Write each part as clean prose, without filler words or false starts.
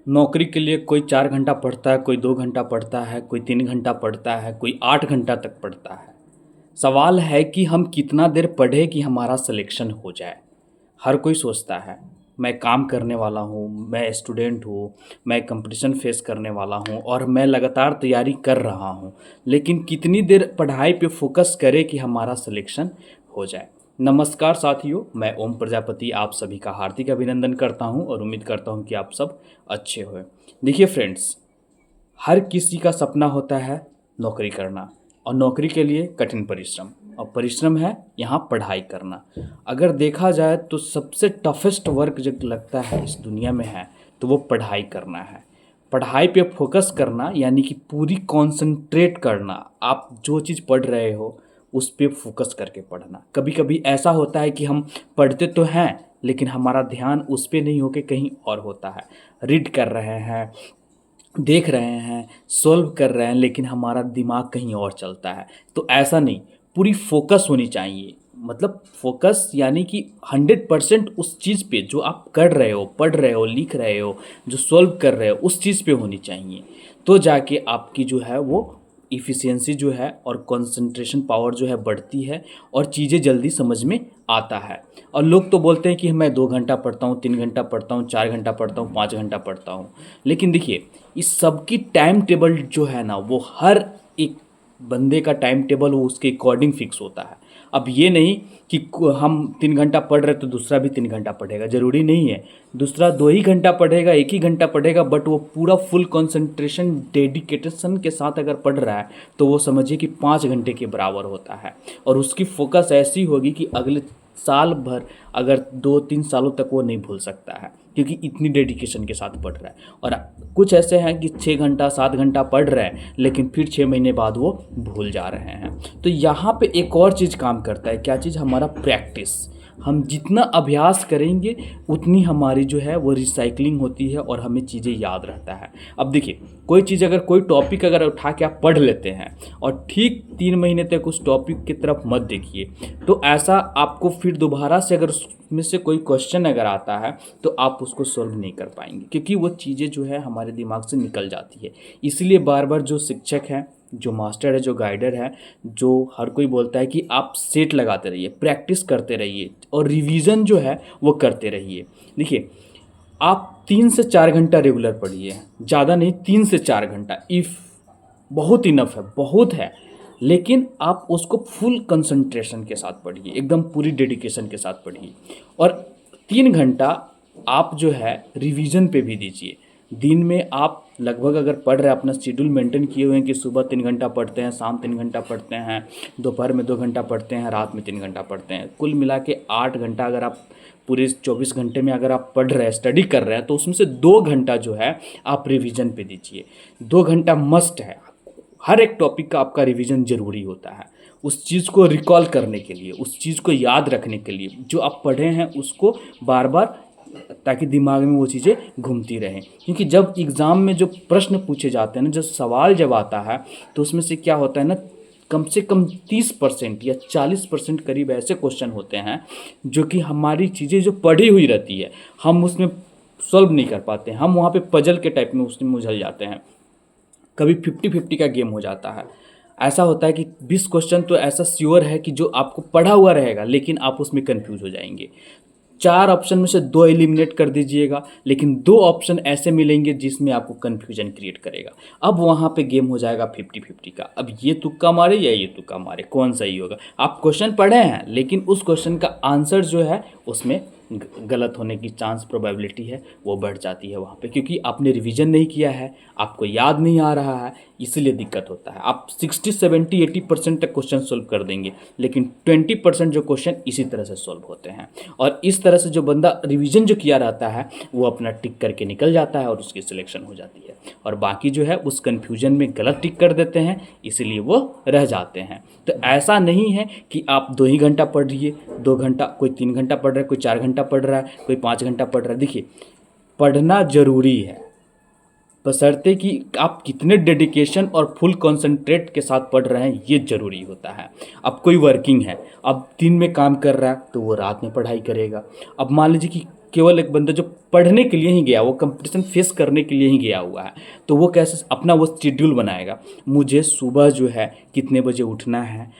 नौकरी के लिए कोई 4 घंटा पढ़ता है, कोई 2 घंटा पढ़ता है, कोई 3 घंटा पढ़ता है, कोई 8 घंटा तक पढ़ता है। सवाल है कि हम कितना देर पढ़े कि हमारा सिलेक्शन हो जाए। हर कोई सोचता है मैं काम करने वाला हूँ, मैं स्टूडेंट हूँ, मैं कंपटीशन फेस करने वाला हूँ और मैं लगातार तैयारी कर रहा हूँ। लेकिन कितनी देर पढ़ाई पे फोकस करें कि हमारा सिलेक्शन हो जाए। नमस्कार साथियों, मैं ओम प्रजापति आप सभी का हार्दिक अभिनंदन करता हूं और उम्मीद करता हूं कि आप सब अच्छे हों। देखिए फ्रेंड्स, हर किसी का सपना होता है नौकरी करना और नौकरी के लिए कठिन परिश्रम और परिश्रम है यहाँ पढ़ाई करना। अगर देखा जाए तो सबसे टफेस्ट वर्क जो लगता है इस दुनिया में है तो वो पढ़ाई करना है। पढ़ाई पे फोकस करना यानी कि पूरी कंसंट्रेट करना। आप जो चीज़ पढ़ रहे हो उस पे फोकस करके पढ़ना। कभी कभी ऐसा होता है कि हम पढ़ते तो हैं लेकिन हमारा ध्यान उस पे नहीं होके कहीं और होता है। रीड कर रहे हैं, देख रहे हैं, सॉल्व कर रहे हैं, लेकिन हमारा दिमाग कहीं और चलता है। तो ऐसा नहीं, पूरी फोकस होनी चाहिए। मतलब फोकस यानी कि 100% उस चीज़ पे जो आप कर रहे हो, पढ़ रहे हो, लिख रहे हो, जो सॉल्व कर रहे हो उस चीज़ पे होनी चाहिए। तो जाके आपकी जो है वो इफ़िशियंसी जो है और कंसंट्रेशन पावर जो है बढ़ती है और चीज़ें जल्दी समझ में आता है। और लोग तो बोलते हैं कि मैं 2 घंटा पढ़ता हूँ, 3 घंटा पढ़ता हूँ, 4 घंटा पढ़ता हूँ, 5 घंटा पढ़ता हूँ। लेकिन देखिए, इस सब की टाइम टेबल जो है ना वो हर एक बंदे का टाइम टेबल वो उसके अकॉर्डिंग फिक्स होता है। अब ये नहीं कि हम 3 घंटा पढ़ रहे तो दूसरा भी 3 घंटा पढ़ेगा, ज़रूरी नहीं है। दूसरा 2 ही घंटा पढ़ेगा, 1 ही घंटा पढ़ेगा, बट वो पूरा फुल कंसंट्रेशन डेडिकेशन के साथ अगर पढ़ रहा है तो वो समझिए कि 5 घंटे के बराबर होता है। और उसकी फोकस ऐसी होगी कि अगले साल भर, अगर 2-3 सालों तक वो नहीं भूल सकता है, क्योंकि इतनी डेडिकेशन के साथ पढ़ रहा है। और कुछ ऐसे हैं कि 6 घंटा 7 घंटा पढ़ रहे हैं लेकिन फिर 6 महीने बाद वो भूल जा रहे हैं। तो यहाँ पे एक और चीज़ काम करता है। क्या चीज़? हमारा प्रैक्टिस। हम जितना अभ्यास करेंगे उतनी हमारी जो है वो रिसाइकलिंग होती है और हमें चीज़ें याद रहता है। अब देखिए, कोई चीज़ अगर कोई टॉपिक अगर उठा के आप पढ़ लेते हैं और ठीक 3 महीने तक उस टॉपिक की तरफ मत देखिए, तो ऐसा आपको फिर दोबारा से अगर उसमें से कोई क्वेश्चन अगर आता है तो आप उसको सॉल्व नहीं कर पाएंगे, क्योंकि वो चीज़ें जो है हमारे दिमाग से निकल जाती है। इसलिए बार बार जो शिक्षक हैं, जो मास्टर है, जो गाइडर है, जो हर कोई बोलता है कि आप सेट लगाते रहिए, प्रैक्टिस करते रहिए और रिवीजन जो है वो करते रहिए। देखिए, आप 3 से 4 घंटा रेगुलर पढ़िए, ज़्यादा नहीं, 3 से 4 घंटा इफ़ बहुत इनफ है, बहुत है। लेकिन आप उसको फुल कंसंट्रेशन के साथ पढ़िए, एकदम पूरी डेडिकेशन के साथ पढ़िए। और 3 घंटा आप जो है रिवीजन पे भी दीजिए। दिन में आप लगभग अगर पढ़ रहे हैं, अपना शेड्यूल मेंटेन किए हुए हैं कि सुबह 3 घंटा पढ़ते हैं, शाम 3 घंटा पढ़ते हैं, दोपहर में 2 घंटा पढ़ते हैं, रात में 3 घंटा पढ़ते हैं, कुल मिला के 8 घंटा अगर आप पूरे 24 घंटे में अगर आप पढ़ रहे हैं, स्टडी कर रहे हैं, तो उसमें से 2 घंटा जो है आप रिवीजन पे दीजिए। 2 घंटा मस्ट है। हर एक टॉपिक का आपका रिवीजन ज़रूरी होता है, उस चीज़ को रिकॉल करने के लिए, उस चीज़ को याद रखने के लिए, जो आप पढ़े हैं उसको बार बार, ताकि दिमाग में वो चीज़ें घूमती रहें। क्योंकि जब एग्ज़ाम में जो प्रश्न पूछे जाते हैं ना, जो सवाल जब आता है, तो उसमें से क्या होता है ना, कम से कम 30% या 40% करीब ऐसे क्वेश्चन होते हैं जो कि हमारी चीज़ें जो पढ़ी हुई रहती है हम उसमें सॉल्व नहीं कर पाते हैं। हम वहाँ पे पजल के टाइप में उसमें उलझ जाते हैं। कभी 50-50 का गेम हो जाता है। ऐसा होता है कि 20 क्वेश्चन तो ऐसा श्योर है कि जो आपको पढ़ा हुआ रहेगा, लेकिन आप उसमें कंफ्यूज हो जाएंगे। 4 ऑप्शन में से 2 एलिमिनेट कर दीजिएगा, लेकिन 2 ऑप्शन ऐसे मिलेंगे जिसमें आपको कन्फ्यूजन क्रिएट करेगा। अब वहाँ पे गेम हो जाएगा 50-50 का। अब ये तुक्का मारे या ये तुक्का मारे, कौन सही होगा? आप क्वेश्चन पढ़े हैं लेकिन उस क्वेश्चन का आंसर जो है उसमें गलत होने की चांस, प्रोबेबिलिटी है वो बढ़ जाती है वहाँ पे, क्योंकि आपने रिवीजन नहीं किया है, आपको याद नहीं आ रहा है, इसलिए दिक्कत होता है। आप 60, 70, 80% तक क्वेश्चन सोल्व कर देंगे, लेकिन 20% जो क्वेश्चन इसी तरह से सोल्व होते हैं। और इस तरह से जो बंदा रिवीजन जो किया रहता है वो अपना टिक करके निकल जाता है और उसकी सिलेक्शन हो जाती है। और बाकी जो है उस कन्फ्यूजन में गलत टिक कर देते हैं, इसलिए वो रह जाते हैं। तो ऐसा नहीं है कि आप 2 ही घंटा पढ़िए, 2 घंटा, कोई 3 घंटा पढ़ रहा है, कोई 4 घंटा पढ़ रहा है, कोई 5 घंटा पढ़ रहा है। देखिए, पढ़ना ज़रूरी है, बशर्ते कि आप कितने डेडिकेशन और फुल कंसंट्रेट के साथ पढ़ रहे हैं, ये ज़रूरी होता है। अब कोई वर्किंग है, अब दिन में काम कर रहा है तो वो रात में पढ़ाई करेगा। अब मान लीजिए कि केवल एक बंदा जो पढ़ने के लिए ही गया, वो कंपटीशन फेस करने के लिए ही गया हुआ है, तो वो कैसे अपना वो शेड्यूल बनाएगा। मुझे सुबह जो है कितने बजे उठना है,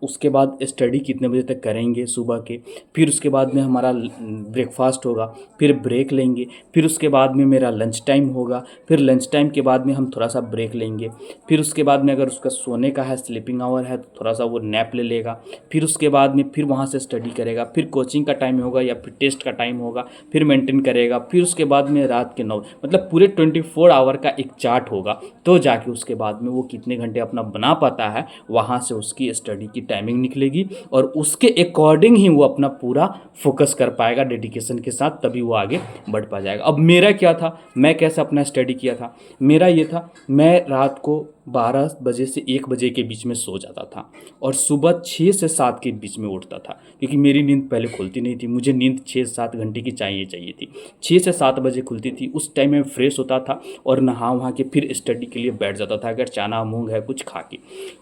उसके बाद स्टडी कितने बजे तक करेंगे सुबह के, फिर उसके बाद में हमारा ब्रेकफास्ट होगा, फिर ब्रेक लेंगे, फिर उसके बाद में मेरा लंच टाइम होगा, फिर लंच टाइम के बाद में हम थोड़ा सा ब्रेक लेंगे, फिर उसके बाद में अगर उसका सोने का है, स्लीपिंग आवर है, तो थोड़ा सा वो नैप ले लेगा, फिर उसके बाद में फिर वहाँ से स्टडी करेगा, फिर कोचिंग का टाइम होगा या फिर टेस्ट का टाइम होगा, फिर मेंटेन करेगा, फिर उसके बाद में रात के 9, मतलब पूरे 24 आवर का एक चार्ट होगा, तो जाके उसके बाद में वो कितने घंटे अपना बना पाता है, वहाँ से उसकी स्टडी की टाइमिंग निकलेगी और उसके अकॉर्डिंग ही वो अपना पूरा फोकस कर पाएगा डेडिकेशन के साथ, तभी वो आगे बढ़ पा जाएगा। अब मेरा क्या था, मैं कैसे अपना स्टडी किया था, मेरा ये था, मैं रात को 12 बजे से 1 बजे के बीच में सो जाता था और सुबह 6 से 7 के बीच में उठता था, क्योंकि मेरी नींद पहले खुलती नहीं थी, मुझे नींद 6-7 घंटे की चाहिए थी। 6 से 7 बजे खुलती थी, उस टाइम में फ्रेश होता था और नहा वहा के फिर स्टडी के लिए बैठ जाता था, अगर चना मूंग है कुछ खा के।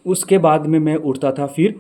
उसके बाद में मैं उठता था फिर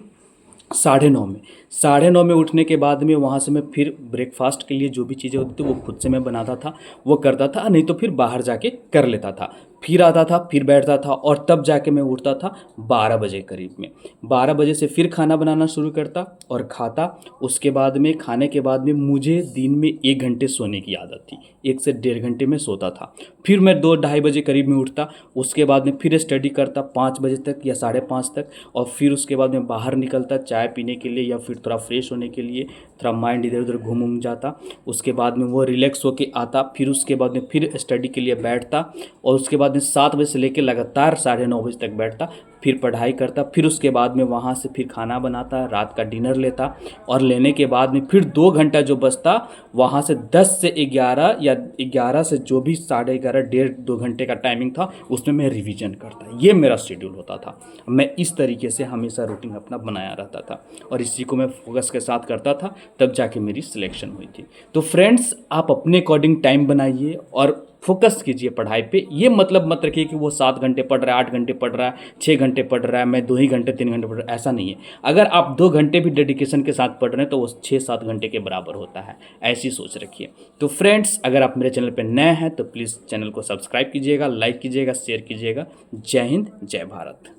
9:30 में। 9:30 में उठने के बाद में वहाँ से मैं फिर ब्रेकफास्ट के लिए जो भी चीज़ें होती थी वो खुद से मैं बनाता था, वो करता था, नहीं तो फिर बाहर जाके कर लेता था। फिर आता था, फिर बैठता था और तब जाके मैं उठता था 12 बजे करीब में। 12 बजे से फिर खाना बनाना शुरू करता और खाता। उसके बाद में खाने के बाद में मुझे दिन में 1 घंटे सोने की आदत थी, 1 से 1.5 घंटे में सोता था। फिर मैं 2-2:30 बजे करीब में उठता, उसके बाद में फिर स्टडी करता 5 बजे तक या 5:30 तक, और फिर उसके बाद में बाहर निकलता चाय पीने के लिए या फिर थोड़ा फ्रेश होने के लिए, थोड़ा माइंड इधर उधर घूम जाता। उसके बाद में वो रिलैक्स होके आता, फिर उसके बाद में फिर स्टडी के लिए बैठता और उसके बाद में 7 बजे से लेकर लगातार 9:30 बजे तक बैठता, फिर पढ़ाई करता। फिर उसके बाद में वहाँ से फिर खाना बनाता, रात का डिनर लेता और लेने के बाद में फिर 2 घंटा जो बचता, वहाँ से 10 से 11 या 11 से जो भी 11:30 1.5-2 घंटे का टाइमिंग था, उसमें मैं रिवीजन करता। ये मेरा शेड्यूल होता था। मैं इस तरीके से हमेशा रूटीन अपना बनाया रहता था और इसी को मैं फोकस के साथ करता था, तब जाके मेरी सिलेक्शन हुई थी। तो फ्रेंड्स, आप अपने अकॉर्डिंग टाइम बनाइए और फोकस कीजिए पढ़ाई पे। ये मतलब मत रखिए कि वो 7 घंटे पढ़ रहा है, 8 घंटे पढ़ रहा है, 6 घंटे पढ़ रहा है, मैं 2 ही घंटे 3 घंटे पढ़ रहा है, ऐसा नहीं है। अगर आप 2 घंटे भी डेडिकेशन के साथ पढ़ रहे हैं तो वो 6-7 घंटे के बराबर होता है, ऐसी सोच रखिए। तो फ्रेंड्स, अगर आप मेरे चैनल पर नए हैं तो प्लीज़ चैनल को सब्सक्राइब कीजिएगा, लाइक कीजिएगा, शेयर कीजिएगा। जय हिंद, जय भारत।